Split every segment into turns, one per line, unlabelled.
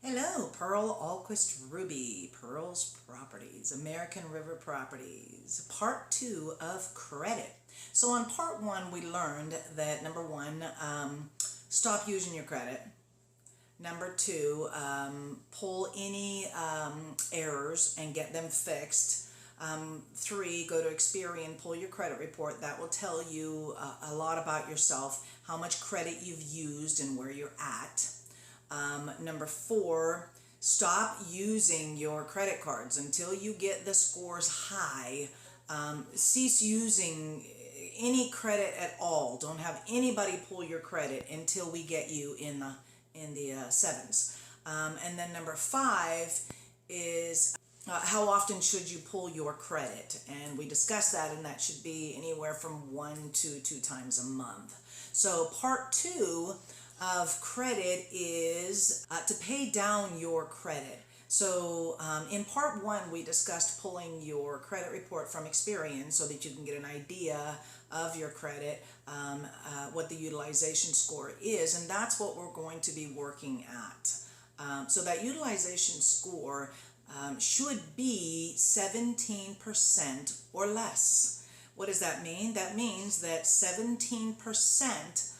Hello, Pearl Ahlquist-Ruby, Pearl's Properties, American River Properties, Part 2 of Credit. So on Part 1, we learned that number 1, stop using your credit. Number 2, pull any errors and get them fixed. 3, go to Experian, pull your credit report. That will tell you a lot about yourself, how much credit you've used and where you're at. Number 4, stop using your credit cards until you get the scores high. Cease using any credit at all. Don't have anybody pull your credit until we get you in the 7s. And then number 5 is how often should you pull your credit? And we discussed that, and that should be anywhere from 1 to 2 times a month. So part 2 of credit is to pay down your credit. So in part 1, we discussed pulling your credit report from Experian so that you can get an idea of your credit, what the utilization score is, and that's what we're going to be working at. So that utilization score should be 17% or less. What does that mean? That means that 17%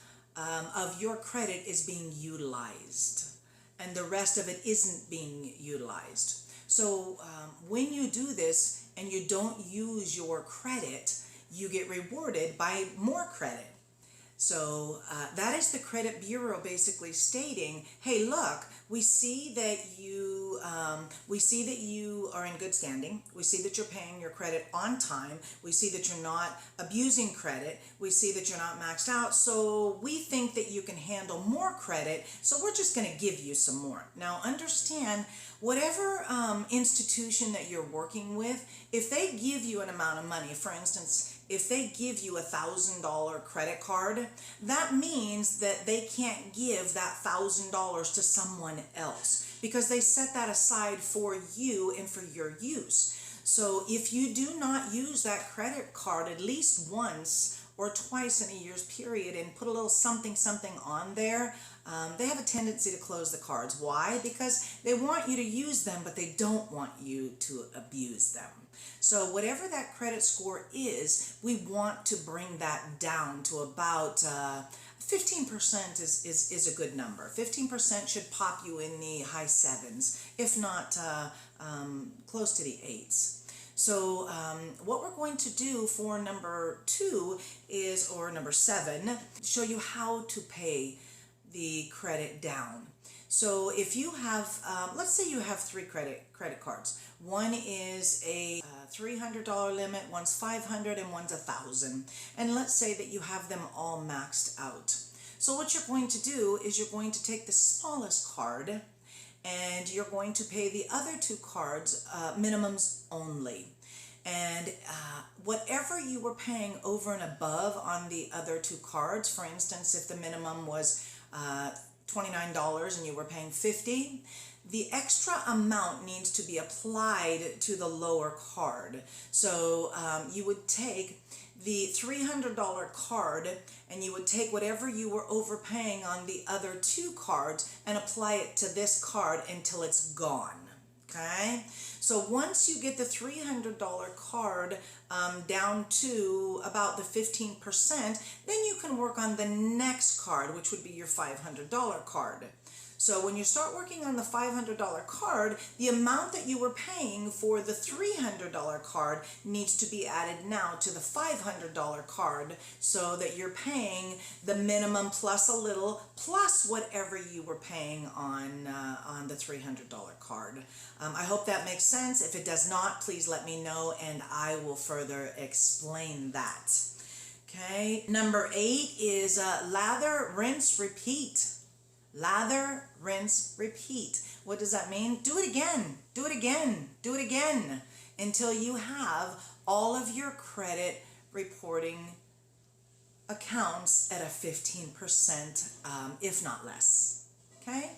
of your credit is being utilized and the rest of it isn't being utilized. So when you do this and you don't use your credit, you get rewarded by more credit. So that is the credit bureau basically stating, hey, look, we see that you are in good standing. We see that you're paying your credit on time. We see that you're not abusing credit. We see that you're not maxed out. So we think that you can handle more credit. So we're just going to give you some more. Now understand, whatever institution that you're working with, if they give you an amount of money, for instance, if they give you $1,000 credit card, that means that they can't give that $1,000 to someone else because they set that aside for you and for your use. So if you do not use that credit card at least once or twice in a year's period and put a little something on there, they have a tendency to close the cards. Why? Because they want you to use them, but they don't want you to abuse them. So whatever that credit score is, we want to bring that down to about 15% is a good number. 15% should pop you in the high 7s, if not close to the 8s. So what we're going to do for number 2 is, or number 7, show you how to pay the credit down. So if you have, let's say you have 3 credit cards. One is a $300 limit, one's $500, and one's $1,000. And let's say that you have them all maxed out. So what you're going to do is you're going to take the smallest card and you're going to pay the other 2 cards minimums only. And whatever you were paying over and above on the other 2 cards, for instance, if the minimum was $29 and you were paying $50, the extra amount needs to be applied to the lower card. So you would take the $300 card and you would take whatever you were overpaying on the other 2 cards and apply it to this card until it's gone. Okay, so once you get the $300 card down to about the 15%, then you can work on the next card, which would be your $500 card. So when you start working on the $500 card, the amount that you were paying for the $300 card needs to be added now to the $500 card so that you're paying the minimum plus a little plus whatever you were paying on the $300 card. I hope that makes sense. If it does not, please let me know and I will further explain that. Okay, number 8 is lather, rinse, repeat. Lather, rinse, repeat. What does that mean? Do it again, do it again, do it again until you have all of your credit reporting accounts at a 15%, if not less. Okay?